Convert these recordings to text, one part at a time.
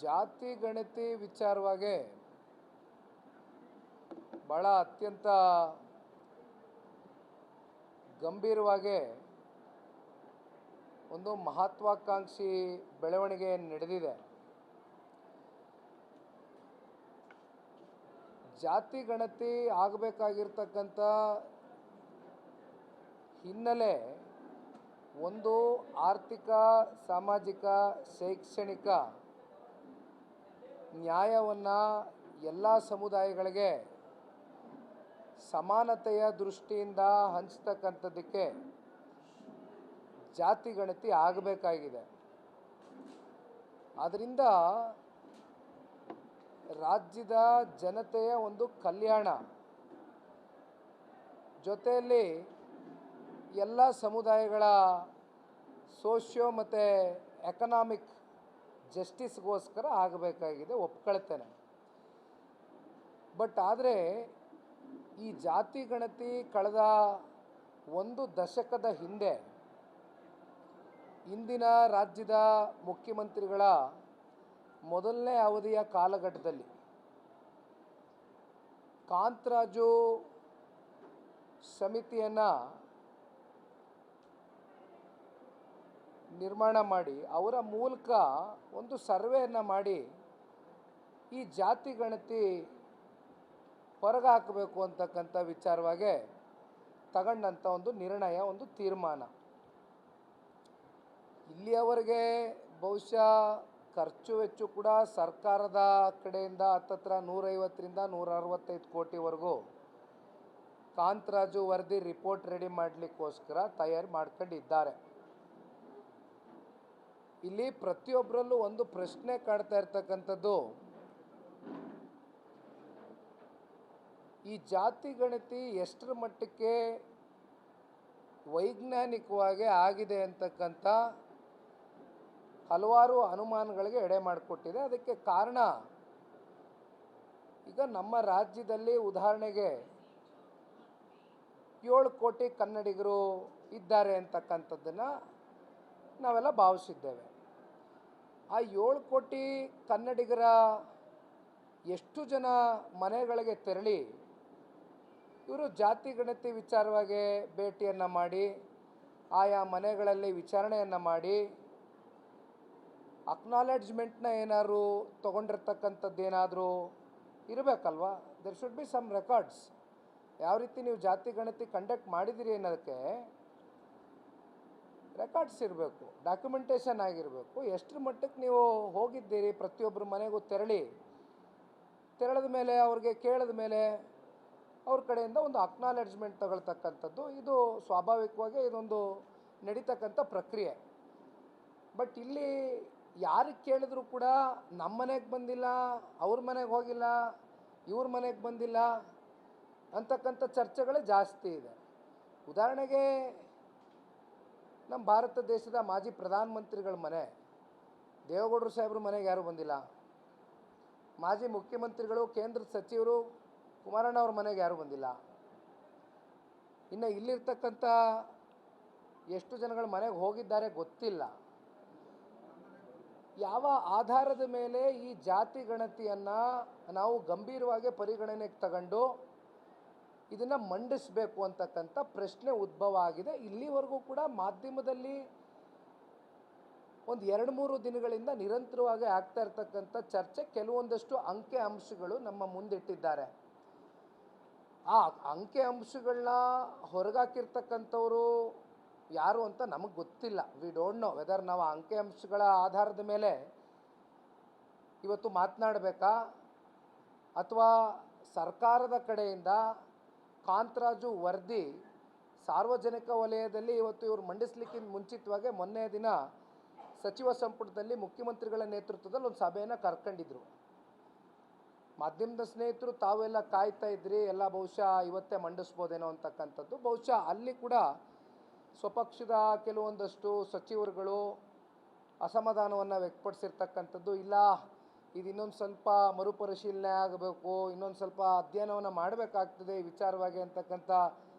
ಜಾತಿ ಗಣತಿ ವಿಚಾರವಾಗಿ ಭಾಳ ಅತ್ಯಂತ ಗಂಭೀರವಾಗಿ ಒಂದು ಮಹತ್ವಾಕಾಂಕ್ಷಿ ಬೆಳವಣಿಗೆ ನಡೆದಿದೆ. ಜಾತಿ ಗಣತಿ ಆಗಬೇಕಾಗಿರ್ತಕ್ಕಂಥ ಹಿನ್ನೆಲೆ ಒಂದು ಆರ್ಥಿಕ, ಸಾಮಾಜಿಕ, ಶೈಕ್ಷಣಿಕ ನ್ಯಾಯವನ್ನು ಎಲ್ಲ ಸಮುದಾಯಗಳಿಗೆ ಸಮಾನತೆಯ ದೃಷ್ಟಿಯಿಂದ ಹಂಚತಕ್ಕಂಥದ್ದಕ್ಕೆ ಜಾತಿ ಗಣತಿ ಆಗಬೇಕಾಗಿದೆ. ಆದ್ದರಿಂದ ರಾಜ್ಯದ ಜನತೆಯ ಒಂದು ಕಲ್ಯಾಣ ಜೊತೆಯಲ್ಲಿ ಎಲ್ಲ ಸಮುದಾಯಗಳ ಸೋಷಿಯೋ ಮತ್ತು ಎಕನಾಮಿಕ್ ಜಸ್ಟಿಸ್ಗೋಸ್ಕರ ಆಗಬೇಕಾಗಿದೆ, ಒಪ್ಕೊಳ್ತೇನೆ. ಬಟ್ ಆದರೆ ಈ ಜಾತಿ ಗಣತಿ ಕಳೆದ ಒಂದು ದಶಕದ ಹಿಂದೆ ಇಂದಿನ ರಾಜ್ಯದ ಮುಖ್ಯಮಂತ್ರಿಗಳ ಮೊದಲನೇ ಅವಧಿಯ ಕಾಲಘಟ್ಟದಲ್ಲಿ ಕಾಂತರಾಜು ಸಮಿತಿಯನ್ನು ನಿರ್ಮಾಣ ಮಾಡಿ ಅವರ ಮೂಲಕ ಒಂದು ಸರ್ವೆಯನ್ನು ಮಾಡಿ ಈ ಜಾತಿ ಗಣತಿ ಹೊರಗೆ ಹಾಕಬೇಕು ಅಂತಕ್ಕಂಥ ವಿಚಾರವಾಗಿ ತಗೊಂಡಂಥ ಒಂದು ನಿರ್ಣಯ, ಒಂದು ತೀರ್ಮಾನ. ಇಲ್ಲಿಯವರೆಗೆ ಬಹುಶಃ ಖರ್ಚು ವೆಚ್ಚ ಕೂಡ ಸರ್ಕಾರದ ಕಡೆಯಿಂದ ಹತ್ತತ್ರ 150ರಿಂದ 165 ಕೋಟಿವರೆಗೂ ಕಾಂತರಾಜು ವರದಿ ರಿಪೋರ್ಟ್ ರೆಡಿ ಮಾಡಲಿಕ್ಕೋಸ್ಕರ ತಯಾರು ಮಾಡ್ಕೊಂಡಿದ್ದಾರೆ. ಇಲ್ಲಿ ಪ್ರತಿಯೊಬ್ಬರಲ್ಲೂ ಒಂದು ಪ್ರಶ್ನೆ ಕಾಡ್ತಾ ಇರ್ತಕ್ಕಂಥದ್ದು, ಈ ಜಾತಿ ಗಣತಿ ಎಷ್ಟರ ಮಟ್ಟಕ್ಕೆ ವೈಜ್ಞಾನಿಕವಾಗಿ ಆಗಿದೆ ಅಂತಕ್ಕಂಥ ಹಲವಾರು ಅನುಮಾನಗಳಿಗೆ ಎಡೆ ಮಾಡಿಕೊಟ್ಟಿದೆ. ಅದಕ್ಕೆ ಕಾರಣ, ಈಗ ನಮ್ಮ ರಾಜ್ಯದಲ್ಲಿ ಉದಾಹರಣೆಗೆ 7 ಕೋಟಿ ಕನ್ನಡಿಗರು ಇದ್ದಾರೆ ಅಂತಕ್ಕಂಥದ್ದನ್ನು ನಾವೆಲ್ಲ ಭಾವಿಸಿದ್ದೇವೆ. ಆ 7 ಕೋಟಿ ಕನ್ನಡಿಗರ ಎಷ್ಟು ಜನ ಮನೆಗಳಿಗೆ ತೆರಳಿ ಇವರು ಜಾತಿ ಗಣತಿ ವಿಚಾರವಾಗಿ ಭೇಟಿಯನ್ನು ಮಾಡಿ ಆಯಾ ಮನೆಗಳಲ್ಲಿ ವಿಚಾರಣೆಯನ್ನು ಮಾಡಿ ಅಕ್ನಾಲೆಡ್ಜ್ಮೆಂಟ್ನ ಏನಾದ್ರು ತೊಗೊಂಡಿರ್ತಕ್ಕಂಥದ್ದು ಏನಾದರೂ ಇರಬೇಕಲ್ವ. There should be some records. ಯಾವ ರೀತಿ ನೀವು ಜಾತಿ ಗಣತಿ ಕಂಡಕ್ಟ್ ಮಾಡಿದಿರಿ ಅನ್ನೋದಕ್ಕೆ ರೆಕಾರ್ಡ್ಸ್ ಇರಬೇಕು, ಡಾಕ್ಯುಮೆಂಟೇಷನ್ ಆಗಿರಬೇಕು. ಎಷ್ಟರ ಮಟ್ಟಕ್ಕೆ ನೀವು ಹೋಗಿದ್ದೀರಿ, ಪ್ರತಿಯೊಬ್ಬರ ಮನೆಗೂ ತೆರಳಿದ ಮೇಲೆ ಅವ್ರಿಗೆ ಕೇಳಿದ ಮೇಲೆ ಅವ್ರ ಕಡೆಯಿಂದ ಒಂದು ಅಕ್ನಾಲೆಡ್ಜ್ಮೆಂಟ್ ತಗೊಳ್ತಕ್ಕಂಥದ್ದು ಇದು ಸ್ವಾಭಾವಿಕವಾಗಿ ಇದೊಂದು ನಡೀತಕ್ಕಂಥ ಪ್ರಕ್ರಿಯೆ. ಬಟ್ ಇಲ್ಲಿ ಯಾರಿಗೆ ಕೇಳಿದ್ರು ಕೂಡ ನಮ್ಮ ಮನೆಗೆ ಬಂದಿಲ್ಲ, ಅವ್ರ ಮನೆಗೆ ಹೋಗಿಲ್ಲ, ಇವ್ರ ಮನೆಗೆ ಬಂದಿಲ್ಲ ಅಂತಕ್ಕಂಥ ಚರ್ಚೆಗಳೇ ಜಾಸ್ತಿ ಇದೆ. ಉದಾಹರಣೆಗೆ ನಮ್ಮ ಭಾರತ ದೇಶದ ಮಾಜಿ ಪ್ರಧಾನಮಂತ್ರಿಗಳ ಮನೆ, ದೇವೇಗೌಡರು ಸಾಹೇಬ್ರ ಮನೆಗೆ ಯಾರೂ ಬಂದಿಲ್ಲ. ಮಾಜಿ ಮುಖ್ಯಮಂತ್ರಿಗಳು, ಕೇಂದ್ರ ಸಚಿವರು ಕುಮಾರಣ್ಣ ಅವ್ರ ಮನೆಗೆ ಯಾರೂ ಬಂದಿಲ್ಲ. ಇನ್ನು ಇಲ್ಲಿರ್ತಕ್ಕಂಥ ಎಷ್ಟು ಜನಗಳ ಮನೆಗೆ ಹೋಗಿದ್ದಾರೆ ಗೊತ್ತಿಲ್ಲ. ಯಾವ ಆಧಾರದ ಮೇಲೆ ಈ ಜಾತಿ ಗಣತಿಯನ್ನು ನಾವು ಗಂಭೀರವಾಗಿ ಪರಿಗಣನೆಗೆ ತಗೊಂಡು ಇದನ್ನು ಮಂಡಿಸಬೇಕು ಅಂತಕ್ಕಂಥ ಪ್ರಶ್ನೆ ಉದ್ಭವ ಆಗಿದೆ. ಇಲ್ಲಿವರೆಗೂ ಕೂಡ ಮಾಧ್ಯಮದಲ್ಲಿ ಒಂದು 2-3 ದಿನಗಳಿಂದ ನಿರಂತರವಾಗಿ ಆಗ್ತಾ ಇರ್ತಕ್ಕಂಥ ಚರ್ಚೆ, ಕೆಲವೊಂದಷ್ಟು ಅಂಕೆ ಅಂಶಗಳು ನಮ್ಮ ಮುಂದಿಟ್ಟಿದ್ದಾರೆ. ಆ ಅಂಕೆ ಅಂಶಗಳನ್ನ ಹೊರಗಾಕಿರ್ತಕ್ಕಂಥವ್ರು ಯಾರು ಅಂತ ನಮಗೆ ಗೊತ್ತಿಲ್ಲ. ವಿ ಡೋಂಟ್ ನೋ ವೆದರ್ ನಾವು ಅಂಕೆ ಅಂಶಗಳ ಆಧಾರದ ಮೇಲೆ ಇವತ್ತು ಮಾತನಾಡಬೇಕಾ ಅಥವಾ ಸರ್ಕಾರದ ಕಡೆಯಿಂದ ಕಾಂತರಾಜು ವರದಿ ಸಾರ್ವಜನಿಕ ವಲಯದಲ್ಲಿ ಇವತ್ತು ಇವರು ಮಂಡಿಸಲಿಕ್ಕಿಂತ ಮುಂಚಿತವಾಗಿ ಮೊನ್ನೆ ದಿನ ಸಚಿವ ಸಂಪುಟದಲ್ಲಿ ಮುಖ್ಯಮಂತ್ರಿಗಳ ನೇತೃತ್ವದಲ್ಲಿ ಒಂದು ಸಭೆಯನ್ನು ಕರ್ಕೊಂಡಿದ್ರು. ಮಾಧ್ಯಮದ ಸ್ನೇಹಿತರು ತಾವೆಲ್ಲ ಕಾಯ್ತಾ ಇದ್ರಿ, ಎಲ್ಲ ಬಹುಶಃ ಇವತ್ತೇ ಮಂಡಿಸ್ಬೋದೇನೋ ಅಂತಕ್ಕಂಥದ್ದು. ಬಹುಶಃ ಅಲ್ಲಿ ಕೂಡ ಸ್ವಪಕ್ಷದ ಕೆಲವೊಂದಷ್ಟು ಸಚಿವರುಗಳು ಅಸಮಾಧಾನವನ್ನು ವ್ಯಕ್ತಪಡಿಸಿರ್ತಕ್ಕಂಥದ್ದು. ಇಲ್ಲ, ಇದು ಇನ್ನೊಂದು ಸ್ವಲ್ಪ ಮರುಪರಿಶೀಲನೆ ಆಗಬೇಕು, ಇನ್ನೊಂದು ಸ್ವಲ್ಪ ಅಧ್ಯಯನವನ್ನು ಮಾಡಬೇಕಾಗ್ತದೆ ಈ ವಿಚಾರವಾಗಿ ಅಂತಕ್ಕಂಥ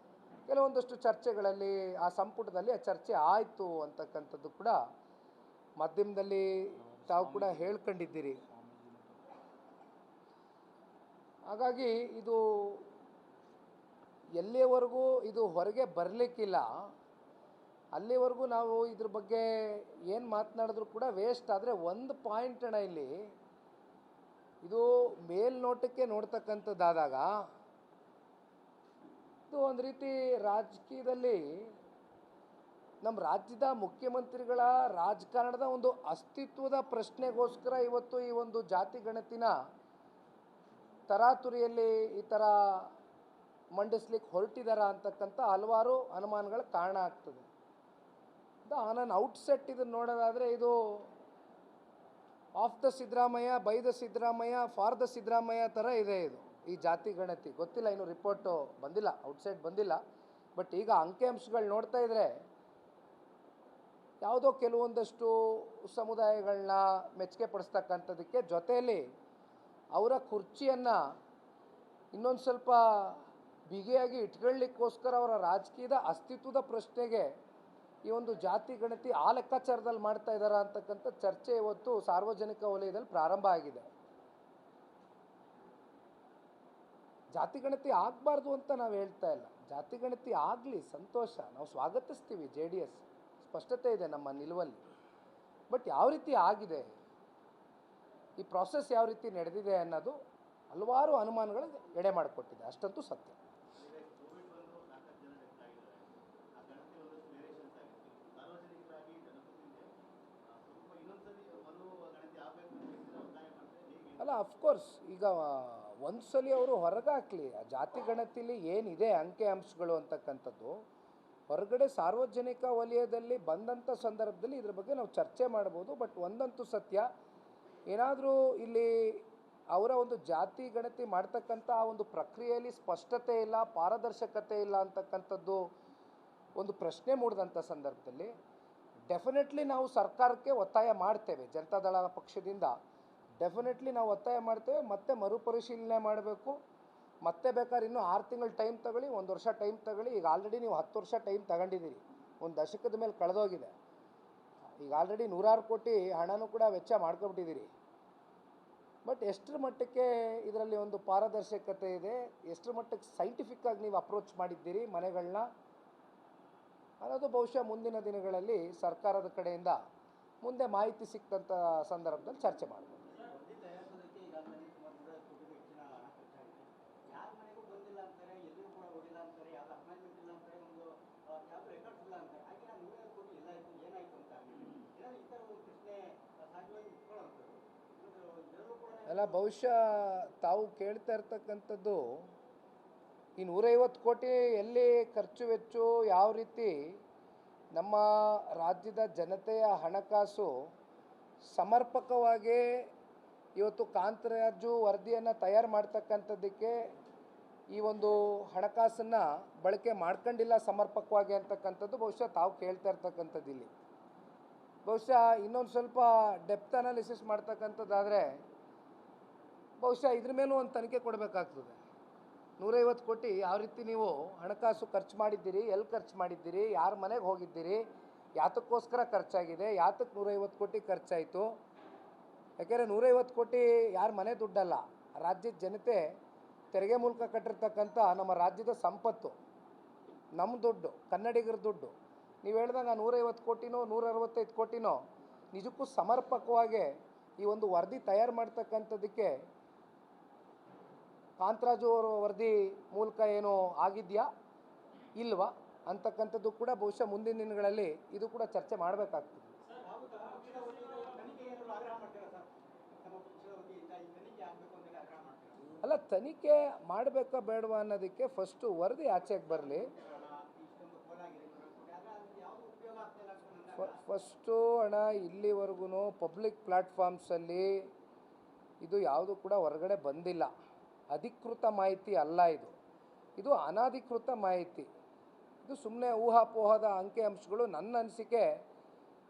ಕೆಲವೊಂದಷ್ಟು ಚರ್ಚೆಗಳಲ್ಲಿ ಆ ಸಂಪುಟದಲ್ಲಿ ಆ ಚರ್ಚೆ ಆಯಿತು ಅಂತಕ್ಕಂಥದ್ದು ಕೂಡ ಮಾಧ್ಯಮದಲ್ಲಿ ತಾವು ಕೂಡ ಹೇಳ್ಕೊಂಡಿದ್ದೀರಿ. ಹಾಗಾಗಿ ಇದು ಎಲ್ಲಿಯವರೆಗೂ ಇದು ಹೊರಗೆ ಬರಲಿಕ್ಕಿಲ್ಲ ಅಲ್ಲಿವರೆಗೂ ನಾವು ಇದ್ರ ಬಗ್ಗೆ ಏನು ಮಾತನಾಡಿದ್ರು ಕೂಡ ವೇಸ್ಟ್. ಆದರೆ ಒಂದು ಪಾಯಿಂಟ್ ಅಣ್ಣ, ಇಲ್ಲಿ ಇದು ಮೇಲ್ನೋಟಕ್ಕೆ ನೋಡ್ತಕ್ಕಂಥದ್ದಾದಾಗ ಇದು ಒಂದು ರೀತಿ ರಾಜಕೀಯದಲ್ಲಿ ನಮ್ಮ ರಾಜ್ಯದ ಮುಖ್ಯಮಂತ್ರಿಗಳ ರಾಜಕಾರಣದ ಒಂದು ಅಸ್ತಿತ್ವದ ಪ್ರಶ್ನೆಗೋಸ್ಕರ ಇವತ್ತು ಈ ಒಂದು ಜಾತಿ ಗಣತಿನ ತರಾತುರಿಯಲ್ಲಿ ಈ ಥರ ಮಂಡಿಸ್ಲಿಕ್ಕೆ ಹೊರಟಿದಾರ ಅಂತಕ್ಕಂಥ ಹಲವಾರು ಅನುಮಾನಗಳ ಕಾರಣ ಆಗ್ತದೆ. ನಾನು ಔಟ್ಸೆಟ್ ಇದನ್ನು ನೋಡೋದಾದರೆ ಇದು of the Siddaramaiah, by the Siddaramaiah, for the Siddaramaiah ಥರ ಇದೆ ಇದು ಈ ಜಾತಿ ಗಣತಿ. ಗೊತ್ತಿಲ್ಲ, ಇನ್ನು ರಿಪೋರ್ಟು ಬಂದಿಲ್ಲ, ಔಟ್ಸೈಡ್ ಬಂದಿಲ್ಲ. ಬಟ್ ಈಗ ಅಂಕಿಅಂಶಗಳು ನೋಡ್ತಾ ಇದ್ದರೆ ಯಾವುದೋ ಕೆಲವೊಂದಷ್ಟು ಸಮುದಾಯಗಳನ್ನ ಮೆಚ್ಚುಗೆ ಪಡಿಸ್ತಕ್ಕಂಥದ್ದಕ್ಕೆ ಜೊತೆಯಲ್ಲಿ ಅವರ ಕುರ್ಚಿಯನ್ನು ಇನ್ನೊಂದು ಸ್ವಲ್ಪ ಬಿಗಿಯಾಗಿ ಇಟ್ಕೊಳ್ಳಿಕ್ಕೋಸ್ಕರ ಅವರ ರಾಜಕೀಯದ ಅಸ್ತಿತ್ವದ ಪ್ರಶ್ನೆಗೆ ಈ ಒಂದು ಜಾತಿ ಗಣತಿ ಆ ಲೆಕ್ಕಾಚಾರದಲ್ಲಿ ಮಾಡ್ತಾ ಇದ್ದಾರಾ ಅಂತಕ್ಕಂಥ ಚರ್ಚೆ ಇವತ್ತು ಸಾರ್ವಜನಿಕ ವಲಯದಲ್ಲಿ ಪ್ರಾರಂಭ ಆಗಿದೆ. ಜಾತಿ ಗಣತಿ ಆಗಬಾರ್ದು ಅಂತ ನಾವು ಹೇಳ್ತಾ ಇಲ್ಲ, ಜಾತಿ ಗಣತಿ ಆಗಲಿ, ಸಂತೋಷ, ನಾವು ಸ್ವಾಗತಿಸ್ತೀವಿ. JDS ಸ್ಪಷ್ಟತೆ ಇದೆ ನಮ್ಮ ನಿಲುವಲ್ಲಿ. ಬಟ್ ಯಾವ ರೀತಿ ಆಗಿದೆ, ಈ ಪ್ರಾಸೆಸ್ ಯಾವ ರೀತಿ ನಡೆದಿದೆ ಅನ್ನೋದು ಹಲವಾರು ಅನುಮಾನಗಳು ಎಡೆ ಮಾಡಿಕೊಟ್ಟಿದೆ, ಅಷ್ಟಂತೂ ಸತ್ಯ. ಅಲ್ಲ, ಅಫ್ಕೋರ್ಸ್ ಈಗ ಒಂದ್ಸಲಿ ಅವರು ಹೊರಗಾಕಲಿ, ಜಾತಿ ಗಣತಿಲಿ ಏನಿದೆ ಅಂಕಿ ಅಂಶಗಳು ಅಂತಕ್ಕಂಥದ್ದು ಹೊರಗಡೆ ಸಾರ್ವಜನಿಕ ವಲಯದಲ್ಲಿ ಬಂದಂಥ ಸಂದರ್ಭದಲ್ಲಿ ಇದ್ರ ಬಗ್ಗೆ ನಾವು ಚರ್ಚೆ ಮಾಡ್ಬೋದು. ಬಟ್ ಒಂದಂತೂ ಸತ್ಯ, ಏನಾದರೂ ಇಲ್ಲಿ ಅವರ ಒಂದು ಜಾತಿ ಗಣತಿ ಮಾಡ್ತಕ್ಕಂಥ ಒಂದು ಪ್ರಕ್ರಿಯೆಯಲ್ಲಿ ಸ್ಪಷ್ಟತೆ ಇಲ್ಲ, ಪಾರದರ್ಶಕತೆ ಇಲ್ಲ ಅಂತಕ್ಕಂಥದ್ದು ಒಂದು ಪ್ರಶ್ನೆ ಮೂಡಿದಂಥ ಸಂದರ್ಭದಲ್ಲಿ ಡೆಫಿನೆಟ್ಲಿ ನಾವು ಸರ್ಕಾರಕ್ಕೆ ಒತ್ತಾಯ ಮಾಡ್ತೇವೆ. ಜನತಾದಳ ಪಕ್ಷದಿಂದ ಡೆಫಿನೆಟ್ಲಿ ನಾವು ಒತ್ತಾಯ ಮಾಡ್ತೇವೆ. ಮತ್ತೆ ಮರುಪರಿಶೀಲನೆ ಮಾಡಬೇಕು, ಮತ್ತೆ ಬೇಕಾದ್ರೆ ಇನ್ನೂ 6 ತಿಂಗಳು ಟೈಮ್ ತಗೊಳ್ಳಿ, 1 ವರ್ಷ ಟೈಮ್ ತಗೊಳ್ಳಿ. ಈಗ ಆಲ್ರೆಡಿ ನೀವು 10 ವರ್ಷ ಟೈಮ್ ತಗೊಂಡಿದ್ದೀರಿ, ಒಂದು ದಶಕದ ಮೇಲೆ ಕಳೆದೋಗಿದೆ. ಈಗ ಆಲ್ರೆಡಿ 106 ಕೋಟಿ ಹಣನೂ ಕೂಡ ವೆಚ್ಚ ಮಾಡ್ಕೊಬಿಟ್ಟಿದ್ದೀರಿ. ಬಟ್ ಎಷ್ಟರ ಮಟ್ಟಕ್ಕೆ ಇದರಲ್ಲಿ ಒಂದು ಪಾರದರ್ಶಕತೆ ಇದೆ, ಎಷ್ಟರ ಮಟ್ಟಕ್ಕೆ ಸೈಂಟಿಫಿಕ್ಕಾಗಿ ನೀವು ಅಪ್ರೋಚ್ ಮಾಡಿದ್ದೀರಿ ಮನೆಗಳನ್ನ ಅನ್ನೋದು ಬಹುಶಃ ಮುಂದಿನ ದಿನಗಳಲ್ಲಿ ಸರ್ಕಾರದ ಕಡೆಯಿಂದ ಮುಂದೆ ಮಾಹಿತಿ ಸಿಕ್ತಂಥ ಸಂದರ್ಭದಲ್ಲಿ ಚರ್ಚೆ ಮಾಡ್ಬೋದು. ಅಲ್ಲ, ಬಹುಶಃ ತಾವು ಕೇಳ್ತಾ ಇರ್ತಕ್ಕಂಥದ್ದು ಈ 150 ಕೋಟಿ ಎಲ್ಲಿ ಖರ್ಚು ವೆಚ್ಚು, ಯಾವ ರೀತಿ ನಮ್ಮ ರಾಜ್ಯದ ಜನತೆಯ ಹಣಕಾಸು ಸಮರ್ಪಕವಾಗಿ ಇವತ್ತು ಕಾಂತರಾಜು ವರದಿಯನ್ನು ತಯಾರು ಮಾಡ್ತಕ್ಕಂಥದ್ದಕ್ಕೆ ಈ ಒಂದು ಹಣಕಾಸನ್ನು ಬಳಕೆ ಮಾಡ್ಕೊಂಡಿಲ್ಲ ಸಮರ್ಪಕವಾಗಿ ಅಂತಕ್ಕಂಥದ್ದು ಬಹುಶಃ ತಾವು ಕೇಳ್ತಾ ಇರ್ತಕ್ಕಂಥದ್ದು. ಇಲ್ಲಿ ಬಹುಶಃ ಇನ್ನೊಂದು ಸ್ವಲ್ಪ ಡೆಪ್ತ್ ಅನಾಲಿಸಿಸ್ ಮಾಡ್ತಕ್ಕಂಥದ್ದಾದರೆ ಬಹುಶಃ ಇದ್ರ ಮೇಲೂ ಒಂದು ತನಿಖೆ ಕೊಡಬೇಕಾಗ್ತದೆ. 150 ಕೋಟಿ ಯಾವ ರೀತಿ ನೀವು ಹಣಕಾಸು ಖರ್ಚು ಮಾಡಿದ್ದೀರಿ, ಎಲ್ಲಿ ಖರ್ಚು ಮಾಡಿದ್ದೀರಿ, ಯಾರ ಮನೆಗೆ ಹೋಗಿದ್ದೀರಿ, ಯಾತಕ್ಕೋಸ್ಕರ ಖರ್ಚಾಗಿದೆ, ಯಾತಕ್ಕೆ 150 ಕೋಟಿ ಖರ್ಚಾಯಿತು. ಯಾಕೆಂದರೆ 150 ಕೋಟಿ ಯಾರ ಮನೆ ದುಡ್ಡಲ್ಲ, ರಾಜ್ಯದ ಜನತೆ ತೆರಿಗೆ ಮೂಲಕ ಕಟ್ಟಿರ್ತಕ್ಕಂಥ ನಮ್ಮ ರಾಜ್ಯದ ಸಂಪತ್ತು, ನಮ್ಮ ದುಡ್ಡು, ಕನ್ನಡಿಗರ ದುಡ್ಡು. ನೀವು ಹೇಳ್ದಂಗೆ 150 ಕೋಟಿನೋ 165 ಕೋಟಿನೋ ನಿಜಕ್ಕೂ ಸಮರ್ಪಕವಾಗಿ ಈ ಒಂದು ವರದಿ ತಯಾರು ಮಾಡ್ತಕ್ಕಂಥದ್ದಕ್ಕೆ ಕಾಂತರಾಜು ಅವರ ವರದಿ ಮೂಲಕ ಏನೋ ಆಗಿದೆಯಾ ಇಲ್ವಾ ಅಂತಕ್ಕಂಥದ್ದು ಕೂಡ ಬಹುಶಃ ಮುಂದಿನ ದಿನಗಳಲ್ಲಿ ಇದು ಕೂಡ ಚರ್ಚೆ ಮಾಡಬೇಕಾಗ್ತದೆ. ಅಲ್ಲ, ತನಿಖೆ ಮಾಡಬೇಕಾ ಬೇಡವಾ ಅನ್ನೋದಕ್ಕೆ ಫಸ್ಟು ವರದಿ ಆಚೆಗೆ ಬರಲಿ. ಫಸ್ಟು ಅಣ್ಣ, ಇಲ್ಲಿವರೆಗೂ ಪಬ್ಲಿಕ್ ಪ್ಲ್ಯಾಟ್ಫಾರ್ಮ್ಸಲ್ಲಿ ಇದು ಯಾವುದು ಕೂಡ ಹೊರಗಡೆ ಬಂದಿಲ್ಲ. ಅಧಿಕೃತ ಮಾಹಿತಿ ಅಲ್ಲ ಇದು, ಇದು ಅನಧಿಕೃತ ಮಾಹಿತಿ. ಇದು ಸುಮ್ಮನೆ ಊಹಾಪೋಹದ ಅಂಕಿ ಅಂಶಗಳು. ನನ್ನ ಅನಿಸಿಕೆ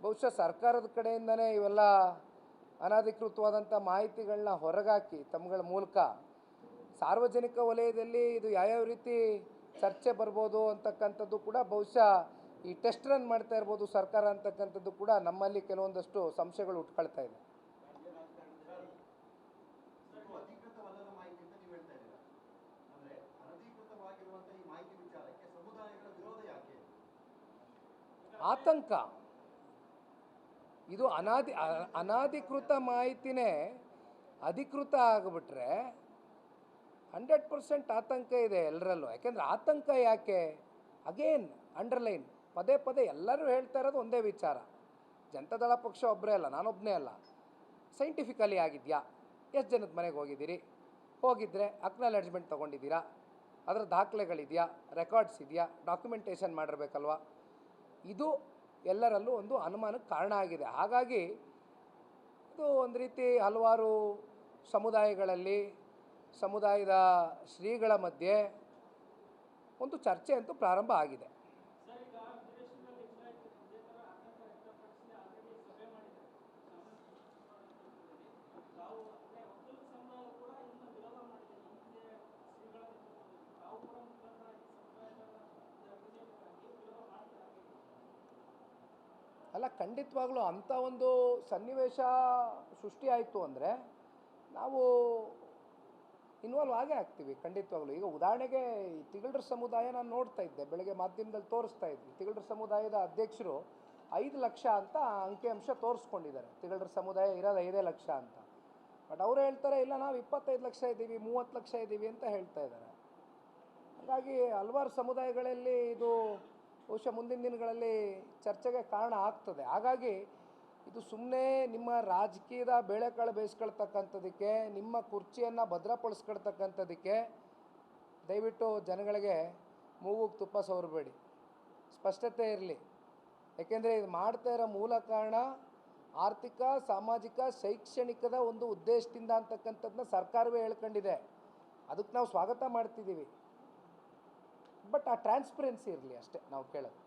ಬಹುಶಃ ಸರ್ಕಾರದ ಕಡೆಯಿಂದನೇ ಇವೆಲ್ಲ ಅನಧಿಕೃತವಾದಂಥ ಮಾಹಿತಿಗಳನ್ನ ಹೊರಗಾಕಿ ತಮ್ಮಗಳ ಮೂಲಕ ಸಾರ್ವಜನಿಕ ವಲಯದಲ್ಲಿ ಇದು ಯಾವ್ಯಾವ ರೀತಿ ಚರ್ಚೆ ಬರ್ಬೋದು ಅಂತಕ್ಕಂಥದ್ದು ಕೂಡ ಬಹುಶಃ ಈ ಟೆಸ್ಟ್ ರನ್ ಮಾಡ್ತಾ ಇರ್ಬೋದು ಸರ್ಕಾರ ಅಂತಕ್ಕಂಥದ್ದು ಕೂಡ ನಮ್ಮಲ್ಲಿ ಕೆಲವೊಂದಷ್ಟು ಸಂಶಯಗಳು ಉಟ್ಕೊಳ್ತಾ ಇದೆ. ಆತಂಕ. ಇದು ಅನಾಧಿಕೃತ ಮಾಹಿತಿನೇ ಅಧಿಕೃತ ಆಗಿಬಿಟ್ರೆ 100% ಆತಂಕ ಇದೆ ಎಲ್ಲರಲ್ಲೂ. ಯಾಕೆಂದರೆ ಆತಂಕ ಯಾಕೆ? ಅಗೇನ್ ಅಂಡರ್ಲೈನ್ ಪದೇ ಪದೇ ಎಲ್ಲರೂ ಹೇಳ್ತಾ ಇರೋದು ಒಂದೇ ವಿಚಾರ. ಜನತಾದಳ ಪಕ್ಷ ಒಬ್ಬರೇ ಅಲ್ಲ, ನಾನೊಬ್ಬನೇ ಅಲ್ಲ. ಸೈಂಟಿಫಿಕಲಿ ಆಗಿದೆಯಾ? ಎಷ್ಟು ಜನದ ಮನೆಗೆ ಹೋಗಿದ್ದೀರಿ? ಹೋಗಿದ್ದರೆ ಅಕ್ನಾಲೆಡ್ಜ್ಮೆಂಟ್ ತೊಗೊಂಡಿದ್ದೀರಾ? ಅದರ ದಾಖಲೆಗಳಿದೆಯಾ? ರೆಕಾರ್ಡ್ಸ್ ಇದೆಯಾ? ಡಾಕ್ಯುಮೆಂಟೇಷನ್ ಮಾಡಿರ್ಬೇಕಲ್ವ? ಇದು ಎಲ್ಲರಲ್ಲೂ ಒಂದು ಅನುಮಾನಕ್ಕೆ ಕಾರಣ ಆಗಿದೆ. ಹಾಗಾಗಿ ಇದು ಒಂದು ರೀತಿ ಹಲವಾರು ಸಮುದಾಯಗಳಲ್ಲಿ, ಸಮುದಾಯದ ಶ್ರೀಗಳ ಮಧ್ಯೆ ಒಂದು ಚರ್ಚೆ ಅಂತೂ ಪ್ರಾರಂಭ ಆಗಿದೆ. ಅಲ್ಲ, ಖಂಡಿತವಾಗ್ಲೂ ಅಂಥ ಒಂದು ಸನ್ನಿವೇಶ ಸೃಷ್ಟಿ ಆಯಿತು ಅಂದರೆ ನಾವು ಇನ್ವಾಲ್ವ್ ಆಗೇ ಆಗ್ತೀವಿ ಖಂಡಿತವಾಗ್ಲೂ. ಈಗ ಉದಾಹರಣೆಗೆ ಈ ತಿಗಳರ ಸಮುದಾಯ ನಾನು ನೋಡ್ತಾ ಇದ್ದೆ, ಬೆಳಗ್ಗೆ ಮಾಧ್ಯಮದಲ್ಲಿ ತೋರಿಸ್ತಾ ಇದ್ವಿ. ತಿಗಳರ ಸಮುದಾಯದ ಅಧ್ಯಕ್ಷರು 5 ಲಕ್ಷ ಅಂತ ಅಂಕಿಅಂಶ ತೋರಿಸ್ಕೊಂಡಿದ್ದಾರೆ. ತಿಗಳರ ಸಮುದಾಯ ಇರೋದು 5 ಲಕ್ಷ ಅಂತ. ಬಟ್ ಅವರು ಹೇಳ್ತಾರೆ ಇಲ್ಲ ನಾವು 25 ಲಕ್ಷ ಇದ್ದೀವಿ, 30 ಲಕ್ಷ ಇದ್ದೀವಿ ಅಂತ ಹೇಳ್ತಾ ಇದ್ದಾರೆ. ಹಾಗಾಗಿ ಹಲವಾರು ಸಮುದಾಯಗಳಲ್ಲಿ ಇದು ಬಹುಶಃ ಮುಂದಿನ ದಿನಗಳಲ್ಲಿ ಚರ್ಚೆಗೆ ಕಾರಣ ಆಗ್ತದೆ. ಹಾಗಾಗಿ ಇದು ಸುಮ್ಮನೆ ನಿಮ್ಮ ರಾಜಕೀಯದ ಬೇಳೆಕಾಳು ಬೇಯಿಸ್ಕೊಳ್ತಕ್ಕಂಥದ್ದಕ್ಕೆ, ನಿಮ್ಮ ಕುರ್ಚಿಯನ್ನು ಭದ್ರಪಡಿಸ್ಕೊಳ್ತಕ್ಕಂಥದ್ದಕ್ಕೆ ದಯವಿಟ್ಟು ಜನಗಳಿಗೆ ಮೂಗುಗೆ ತುಪ್ಪ ಸವರಬೇಡಿ. ಸ್ಪಷ್ಟತೆ ಇರಲಿ. ಏಕೆಂದರೆ ಇದು ಮಾಡ್ತಾ ಇರೋ ಮೂಲ ಕಾರಣ ಆರ್ಥಿಕ, ಸಾಮಾಜಿಕ, ಶೈಕ್ಷಣಿಕದ ಒಂದು ಉದ್ದೇಶದಿಂದ ಅಂತಕ್ಕಂಥದ್ದನ್ನ ಸರ್ಕಾರವೇ ಹೇಳ್ಕೊಂಡಿದೆ. ಅದಕ್ಕೆ ನಾವು ಸ್ವಾಗತ ಮಾಡ್ತಿದ್ದೀವಿ. ಬಟ್ ಆ ಟ್ರಾನ್ಸ್ಪರೆನ್ಸಿ ಇರಲಿ ಅಷ್ಟೇ ನಾವು ಕೇಳೋದು.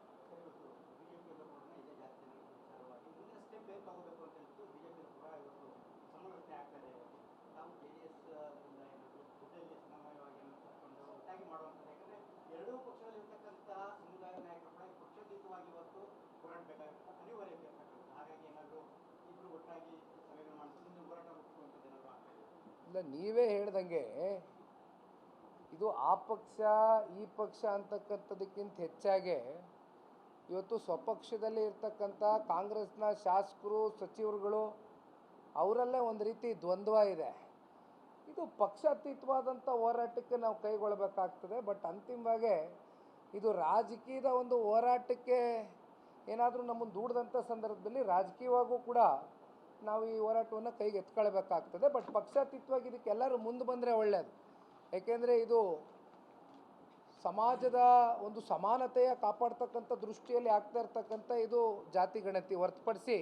ಇಲ್ಲ, ನೀವೇ ಹೇಳ್ದಂಗೆ ಇದು ಆ ಪಕ್ಷ ಈ ಪಕ್ಷ ಅಂತಕ್ಕಂಥದ್ದಕ್ಕಿಂತ ಹೆಚ್ಚಾಗಿ ಇವತ್ತು ಸ್ವಪಕ್ಷದಲ್ಲಿ ಇರ್ತಕ್ಕಂಥ ಕಾಂಗ್ರೆಸ್ನ ಶಾಸಕರು, ಸಚಿವರುಗಳು ಅವರಲ್ಲೇ ಒಂದು ರೀತಿ ದ್ವಂದ್ವ ಇದೆ. ಇದು ಪಕ್ಷಾತೀತವಾದಂಥ ಹೋರಾಟಕ್ಕೆ ನಾವು ಕೈಗೊಳ್ಳಬೇಕಾಗ್ತದೆ. ಬಟ್ ಅಂತಿಮವಾಗಿ ಇದು ರಾಜಕೀಯದ ಒಂದು ಹೋರಾಟಕ್ಕೆ ಏನಾದರೂ ನಮ್ಮನ್ನು ದೂಡಿದಂಥ ಸಂದರ್ಭದಲ್ಲಿ ರಾಜಕೀಯವಾಗೂ ಕೂಡ ನಾವು ಈ ಹೋರಾಟವನ್ನು ಕೈಗೆ ಎತ್ಕೊಳ್ಬೇಕಾಗ್ತದೆ. ಬಟ್ ಪಕ್ಷಾತೀತವಾಗಿ ಇದಕ್ಕೆ ಎಲ್ಲರೂ ಮುಂದೆ ಬಂದರೆ ಒಳ್ಳೆಯದು. ಏಕೆಂದರೆ ಇದು ಸಮಾಜದ ಒಂದು ಸಮಾನತೆಯ ಕಾಪಾಡ್ತಕ್ಕಂಥ ದೃಷ್ಟಿಯಲ್ಲಿ ಆಗ್ತಾ ಇರ್ತಕ್ಕಂಥ ಇದು ಜಾತಿ ಗಣತಿ ಹೊರತುಪಡಿಸಿ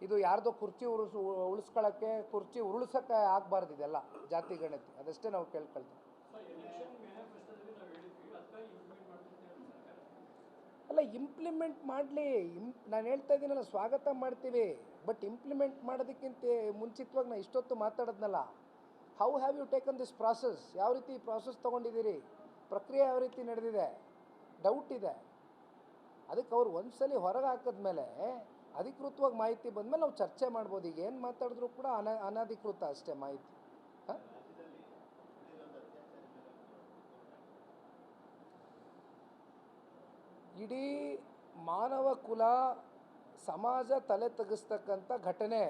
ಇದು ಯಾರ್ದೋ ಕುರ್ಚಿ ಉಳಿಸ್ಕೊಳ್ಳೋಕ್ಕೆ, ಕುರ್ಚಿ ಉರುಳಿಸೋಕ್ಕೆ ಆಗಬಾರ್ದು. ಇದೆಲ್ಲ ಜಾತಿ ಗಣತಿ, ಅದಷ್ಟೇ ನಾವು ಕೇಳ್ಕೊಳ್ತೀವಿ. ಅಲ್ಲ, ಇಂಪ್ಲಿಮೆಂಟ್ ಮಾಡಲಿ. ನಾನು ಹೇಳ್ತಾ ಇದ್ದೀನಲ್ಲ, ಸ್ವಾಗತ ಮಾಡ್ತೀವಿ. ಬಟ್ ಇಂಪ್ಲಿಮೆಂಟ್ ಮಾಡೋದಕ್ಕಿಂತ ಮುಂಚಿತವಾಗಿ ನಾನು ಇಷ್ಟೊತ್ತು ಮಾತಾಡೋದ್ನಲ್ಲ, how have you taken this process? ಯಾವ ರೀತಿ ಈ ಪ್ರಾಸೆಸ್ ತೊಗೊಂಡಿದ್ದೀರಿ? ಪ್ರಕ್ರಿಯೆ ಯಾವ ರೀತಿ ನಡೆದಿದೆ? ಡೌಟ್ ಇದೆ. ಅದಕ್ಕೆ ಅವ್ರು ಒಂದ್ಸಲಿ ಹೊರಗೆ ಹಾಕಿದ್ಮೇಲೆ ಅಧಿಕೃತವಾಗಿ ಮಾಹಿತಿ ಬಂದಮೇಲೆ ನಾವು ಚರ್ಚೆ ಮಾಡ್ಬೋದು. ಈಗ ಏನು ಮಾತಾಡಿದ್ರು ಕೂಡ ಅನಧಿಕೃತ ಅಷ್ಟೇ ಮಾಹಿತಿ. ಹಾಂ, ಇಡೀ ಮಾನವ ಕುಲ, ಸಮಾಜ ತಲೆ ತಗ್ಗಿಸ್ತಕ್ಕಂಥ ಘಟನೆ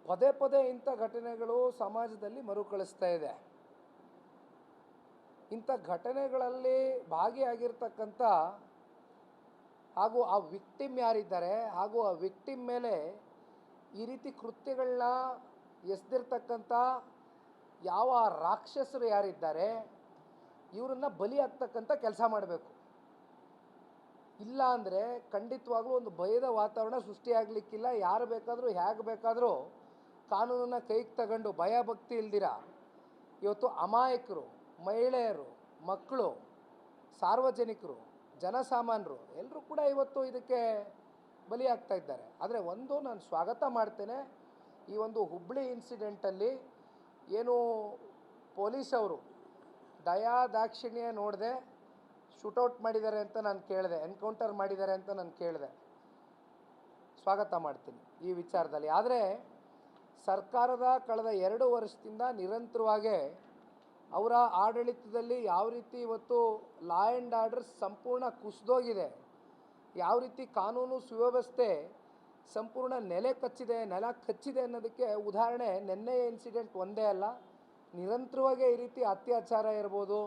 ಪದೇ ಪದೇ ಇಂಥ ಘಟನೆಗಳು ಸಮಾಜದಲ್ಲಿ ಮರುಕಳಿಸ್ತಾ ಇದೆ. ಇಂಥ ಘಟನೆಗಳಲ್ಲಿ ಭಾಗಿಯಾಗಿರ್ತಕ್ಕಂಥ ಹಾಗೂ ಆ ವಿಕ್ಟಿಮ್ ಯಾರಿದ್ದಾರೆ ಹಾಗೂ ಆ ವಿಕ್ಟಿಮ್ ಮೇಲೆ ಈ ರೀತಿ ಕೃತ್ಯಗಳನ್ನ ಎಸೆದಿರ್ತಕ್ಕಂಥ ಯಾವ ರಾಕ್ಷಸರು ಯಾರಿದ್ದಾರೆ ಇವರನ್ನು ಬಲಿ ಆಗ್ತಕ್ಕಂಥ ಕೆಲಸ ಮಾಡಬೇಕು. ಇಲ್ಲ ಅಂದರೆ ಖಂಡಿತವಾಗ್ಲೂ ಒಂದು ಭಯದ ವಾತಾವರಣ ಸೃಷ್ಟಿಯಾಗಲಿಕ್ಕಿಲ್ಲ. ಯಾರು ಬೇಕಾದರೂ ಹೇಗೆ ಬೇಕಾದರೂ ಕಾನೂನನ್ನು ಕೈಗೆ ತಗೊಂಡು ಭಯ ಭಕ್ತಿ ಇಲ್ದಿರ ಇವತ್ತು ಅಮಾಯಕರು, ಮಹಿಳೆಯರು, ಮಕ್ಕಳು, ಸಾರ್ವಜನಿಕರು, ಜನಸಾಮಾನ್ಯರು ಎಲ್ಲರೂ ಕೂಡ ಇವತ್ತು ಇದಕ್ಕೆ ಬಲಿಯಾಗ್ತಾ ಇದ್ದಾರೆ. ಆದರೆ ಒಂದು ನಾನು ಸ್ವಾಗತ ಮಾಡ್ತೇನೆ, ಈ ಒಂದು ಹುಬ್ಬಳ್ಳಿ ಇನ್ಸಿಡೆಂಟಲ್ಲಿ ಏನು ಪೊಲೀಸವರು ದಯಾ ದಾಕ್ಷಿಣ್ಯ ನೋಡದೆ ಶೂಟೌಟ್ ಮಾಡಿದ್ದಾರೆ ಅಂತ ನಾನು ಕೇಳಿದೆ, ಎನ್ಕೌಂಟರ್ ಮಾಡಿದ್ದಾರೆ ಅಂತ ನಾನು ಕೇಳಿದೆ. ಸ್ವಾಗತ ಮಾಡ್ತೀನಿ ಈ ವಿಚಾರದಲ್ಲಿ. ಆದರೆ ಸರ್ಕಾರದ ಕಳೆದ 2 ವರ್ಷದಿಂದ ನಿರಂತರವಾಗಿ ಅವರ ಆಡಳಿತದಲ್ಲಿ ಯಾವ ರೀತಿ ಇವತ್ತು ಲಾ ಆ್ಯಂಡ್ ಆರ್ಡರ್ ಸಂಪೂರ್ಣ ಕುಸಿದೋಗಿದೆ, ಯಾವ ರೀತಿ ಕಾನೂನು ಸುವ್ಯವಸ್ಥೆ ಸಂಪೂರ್ಣ ನೆಲ ಕಚ್ಚಿದೆ ಅನ್ನೋದಕ್ಕೆ ಉದಾಹರಣೆ ನಿನ್ನೆಯ ಇನ್ಸಿಡೆಂಟ್ ಒಂದೇ ಅಲ್ಲ, ನಿರಂತರವಾಗಿ ಈ ರೀತಿ ಅತ್ಯಾಚಾರ ಇರ್ಬೋದು,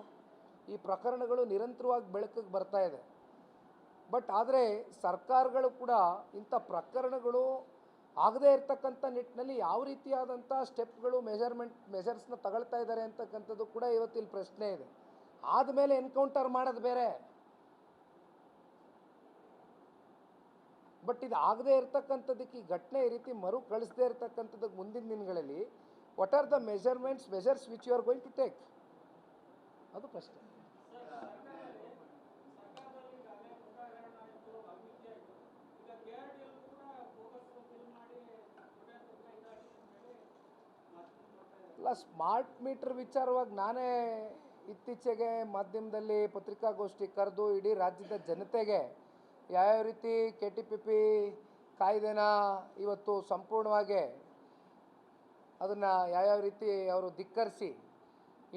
ಈ ಪ್ರಕರಣಗಳು ನಿರಂತರವಾಗಿ ಬೆಳಕಿಗೆ ಬರ್ತಾ ಇದೆ. ಬಟ್ ಆದರೆ ಸರ್ಕಾರಗಳು ಕೂಡ ಇಂಥ ಪ್ರಕರಣಗಳು ಆಗದೇ ಇರತಕ್ಕಂಥ ನಿಟ್ಟಿನಲ್ಲಿ ಯಾವ ರೀತಿಯಾದಂಥ ಸ್ಟೆಪ್ಗಳು ಮೆಜರ್ಸ್ನ ತಗೊಳ್ತಾ ಇದ್ದಾರೆ ಅಂತಕ್ಕಂಥದ್ದು ಕೂಡ ಇವತ್ತಿಲ್ಲಿ ಪ್ರಶ್ನೆ ಇದೆ. ಆದಮೇಲೆ ಎನ್ಕೌಂಟರ್ ಮಾಡೋದು ಬೇರೆ, ಬಟ್ ಇದು ಆಗದೇ ಇರತಕ್ಕಂಥದ್ದಕ್ಕೆ ಈ ಘಟನೆ ಈ ರೀತಿ ಮರು ಕಳಿಸದೇ ಇರತಕ್ಕಂಥದ್ದಕ್ಕೆ ಮುಂದಿನ ದಿನಗಳಲ್ಲಿ what are the measures which you are going to take, ಅದು ಪ್ರಶ್ನೆ. ಅಲ್ಲ, ಸ್ಮಾರ್ಟ್ ಮೀಟರ್ ವಿಚಾರವಾಗಿ ನಾನೇ ಇತ್ತೀಚೆಗೆ ಮಾಧ್ಯಮದಲ್ಲಿ ಪತ್ರಿಕಾಗೋಷ್ಠಿ ಕರೆದು ಇಡೀ ರಾಜ್ಯದ ಜನತೆಗೆ ಯಾವ್ಯಾವ ರೀತಿ KTPP ಕಾಯ್ದೆನ ಇವತ್ತು ಸಂಪೂರ್ಣವಾಗಿ ಅದನ್ನು ಯಾವ್ಯಾವ ರೀತಿ ಅವರು ಧಿಕ್ಕರಿಸಿ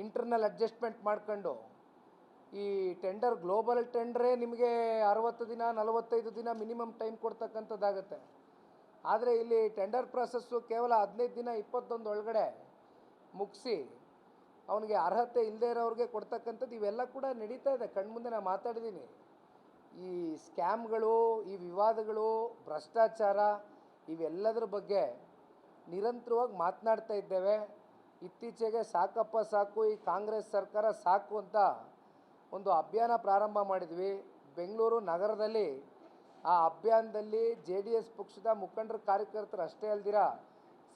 ಇಂಟರ್ನಲ್ ಅಡ್ಜಸ್ಟ್ಮೆಂಟ್ ಮಾಡ್ಕೊಂಡು ಈ ಗ್ಲೋಬಲ್ ಟೆಂಡರೇ ನಿಮಗೆ 60 ದಿನ 45 ದಿನ ಮಿನಿಮಮ್ ಟೈಮ್ ಕೊಡ್ತಕ್ಕಂಥದ್ದಾಗುತ್ತೆ. ಆದರೆ ಇಲ್ಲಿ ಟೆಂಡರ್ ಪ್ರಾಸೆಸ್ಸು ಕೇವಲ 15 ದಿನ 21 ಒಳಗಡೆ ಮುಗಿಸಿ ಅವನಿಗೆ ಅರ್ಹತೆ ಇಲ್ಲದೆ ಇರೋರಿಗೆ ಕೊಡ್ತಕ್ಕಂಥದ್ದು ಇವೆಲ್ಲ ಕೂಡ ನಡೀತಾ ಇದೆ. ಕಣ್ಮುಂದೆ ನಾನು ಮಾತಾಡಿದ್ದೀನಿ. ಈ ಸ್ಕ್ಯಾಮ್ಗಳು, ಈ ವಿವಾದಗಳು, ಭ್ರಷ್ಟಾಚಾರ ಇವೆಲ್ಲದರ ಬಗ್ಗೆ ನಿರಂತರವಾಗಿ ಮಾತನಾಡ್ತಾ ಇದ್ದೇವೆ. ಇತ್ತೀಚೆಗೆ ಸಾಕಪ್ಪ ಸಾಕು, ಈ ಕಾಂಗ್ರೆಸ್ ಸರ್ಕಾರ ಸಾಕು ಅಂತ ಒಂದು ಅಭಿಯಾನ ಪ್ರಾರಂಭ ಮಾಡಿದ್ವಿ ಬೆಂಗಳೂರು ನಗರದಲ್ಲಿ. ಆ ಅಭಿಯಾನದಲ್ಲಿ JDS ಪಕ್ಷದ ಮುಖಂಡರು, ಕಾರ್ಯಕರ್ತರು ಅಷ್ಟೇ ಅಲ್ದಿರ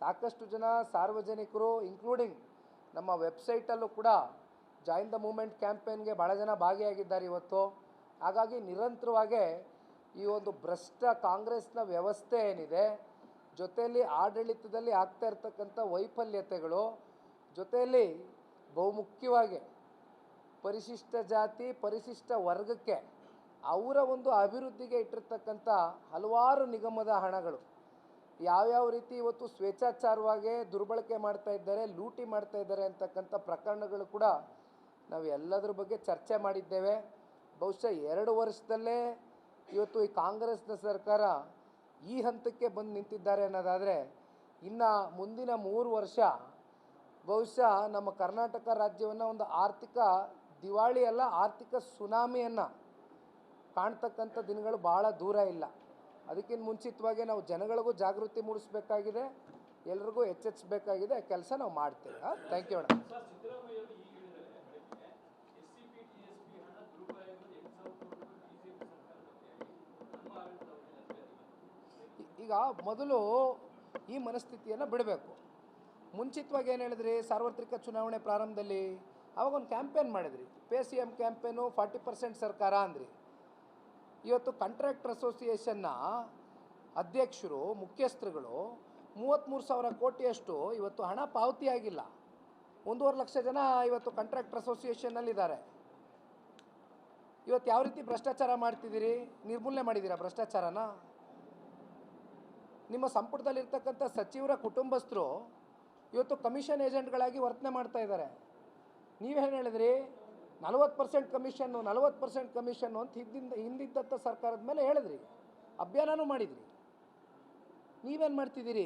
ಸಾಕಷ್ಟು ಜನ ಸಾರ್ವಜನಿಕರು, ಇನ್ಕ್ಲೂಡಿಂಗ್ ನಮ್ಮ ವೆಬ್ಸೈಟಲ್ಲೂ ಕೂಡ ಜಾಯಿನ್ ದ ಮೂಮೆಂಟ್ ಕ್ಯಾಂಪೇನ್ಗೆ ಭಾಳ ಜನ ಭಾಗಿಯಾಗಿದ್ದಾರೆ ಇವತ್ತು. ಹಾಗಾಗಿ ನಿರಂತರವಾಗಿ ಈ ಒಂದು ಭ್ರಷ್ಟ ಕಾಂಗ್ರೆಸ್ನ ವ್ಯವಸ್ಥೆ ಏನಿದೆ, ಜೊತೆಯಲ್ಲಿ ಆಡಳಿತದಲ್ಲಿ ಆಗ್ತಾ ಇರ್ತಕ್ಕಂಥ ವೈಫಲ್ಯತೆಗಳು, ಜೊತೆಯಲ್ಲಿ ಬಹುಮುಖ್ಯವಾಗಿ ಪರಿಶಿಷ್ಟ ಜಾತಿ ಪರಿಶಿಷ್ಟ ವರ್ಗಕ್ಕೆ ಅವರ ಒಂದು ಅಭಿವೃದ್ಧಿಗೆ ಇಟ್ಟಿರ್ತಕ್ಕಂಥ ಹಲವಾರು ನಿಗಮದ ಹಣಗಳು ಯಾವ್ಯಾವ ರೀತಿ ಇವತ್ತು ಸ್ವೇಚ್ಛಾಚಾರವಾಗಿ ದುರ್ಬಳಕೆ ಮಾಡ್ತಾ ಇದ್ದಾರೆ, ಲೂಟಿ ಮಾಡ್ತಾ ಇದ್ದಾರೆ ಅಂತಕ್ಕಂಥ ಪ್ರಕರಣಗಳು ಕೂಡ ನಾವು ಎಲ್ಲದರ ಬಗ್ಗೆ ಚರ್ಚೆ ಮಾಡಿದ್ದೇವೆ. ಬಹುಶಃ 2 ವರ್ಷದಲ್ಲೇ ಇವತ್ತು ಈ ಕಾಂಗ್ರೆಸ್ನ ಸರ್ಕಾರ ಈ ಹಂತಕ್ಕೆ ಬಂದು ನಿಂತಿದ್ದಾರೆ ಅನ್ನೋದಾದರೆ, ಇನ್ನು ಮುಂದಿನ 3 ವರ್ಷ ಬಹುಶಃ ನಮ್ಮ ಕರ್ನಾಟಕ ರಾಜ್ಯವನ್ನು ಒಂದು ಆರ್ಥಿಕ ದಿವಾಳಿ ಅಲ್ಲ, ಆರ್ಥಿಕ ಸುನಾಮಿಯನ್ನು ಕಾಣ್ತಕ್ಕಂಥ ದಿನಗಳು ಭಾಳ ದೂರ ಇಲ್ಲ. ಅದಕ್ಕಿಂತ ಮುಂಚಿತವಾಗಿ ನಾವು ಜನಗಳಿಗೂ ಜಾಗೃತಿ ಮೂಡಿಸಬೇಕಾಗಿದೆ, ಎಲ್ರಿಗೂ ಎಚ್ಚೆತ್ತಬೇಕಾಗಿದೆ. ಕೆಲಸ ನಾವು ಮಾಡ್ತೇವೆ. Thank you madam. ಈಗ ಮೊದಲು ಈ ಮನಸ್ಥಿತಿಯನ್ನು ಬಿಡಬೇಕು. ಮುಂಚಿತವಾಗಿ ಏನು ಹೇಳಿದ್ರಿ, ಸಾರ್ವತ್ರಿಕ ಚುನಾವಣೆ ಪ್ರಾರಂಭದಲ್ಲಿ ಆವಾಗ ಒಂದು ಕ್ಯಾಂಪೇನ್ ಮಾಡಿದ್ರಿ, ಪೇ CM ಕ್ಯಾಂಪೇನು, 40% ಸರ್ಕಾರ ಅಂದ್ರಿ. ಇವತ್ತು ಕಾಂಟ್ರಾಕ್ಟರ್ ಅಸೋಸಿಯೇಷನ್ನ ಅಧ್ಯಕ್ಷರು, ಮುಖ್ಯಸ್ಥರುಗಳು 33,000 ಕೋಟಿಯಷ್ಟು ಇವತ್ತು ಹಣ ಪಾವತಿಯಾಗಿಲ್ಲ. 1.5 ಲಕ್ಷ ಜನ ಇವತ್ತು ಕಾಂಟ್ರಾಕ್ಟರ್ ಅಸೋಸಿಯೇಷನ್ನಲ್ಲಿದ್ದಾರೆ. ಇವತ್ತು ಯಾವ ರೀತಿ ಭ್ರಷ್ಟಾಚಾರ ಮಾಡ್ತಿದ್ದೀರಿ, ನಿರ್ಮೂಲನೆ ಮಾಡಿದ್ದೀರಾ ಭ್ರಷ್ಟಾಚಾರನ? ನಿಮ್ಮ ಸಂಪುಟದಲ್ಲಿರ್ತಕ್ಕಂಥ ಸಚಿವರ ಕುಟುಂಬಸ್ಥರು ಇವತ್ತು ಕಮಿಷನ್ ಏಜೆಂಟ್ಗಳಾಗಿ ವರ್ತನೆ ಮಾಡ್ತಾ ಇದ್ದಾರೆ. ನೀವೇನು ಹೇಳಿದ್ರಿ, 40% ಕಮಿಷನ್ನು 40% ಕಮಿಷನ್ನು ಅಂತ ಹಿಂದಿದ್ದಂಥ ಸರ್ಕಾರದ ಮೇಲೆ ಹೇಳಿದ್ರಿ, ಅಭಿಯಾನನೂ ಮಾಡಿದ್ರಿ. ನೀವೇನು ಮಾಡ್ತಿದ್ದೀರಿ?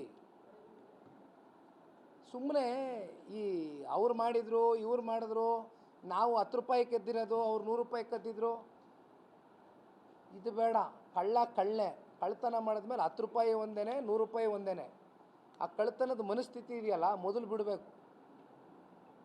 ಸುಮ್ಮನೆ ಈ ಅವ್ರು ಮಾಡಿದರು ಇವ್ರು ಮಾಡಿದ್ರು, ನಾವು 10 ರೂಪಾಯಿ ಕದ್ದಿರೋದು, ಅವ್ರು 100 ರೂಪಾಯಿ ಕದ್ದಿದ್ರು, ಇದು ಬೇಡ. ಕಳ್ಳತನ ಮಾಡಿದ್ಮೇಲೆ 10 ರೂಪಾಯಿ ಒಂದೇ, 100 ರೂಪಾಯಿ ಒಂದೇ. ಆ ಕಳ್ಳತನದ ಮನಸ್ಥಿತಿ ಇದೆಯಲ್ಲ, ಮೊದಲು ಬಿಡಬೇಕು.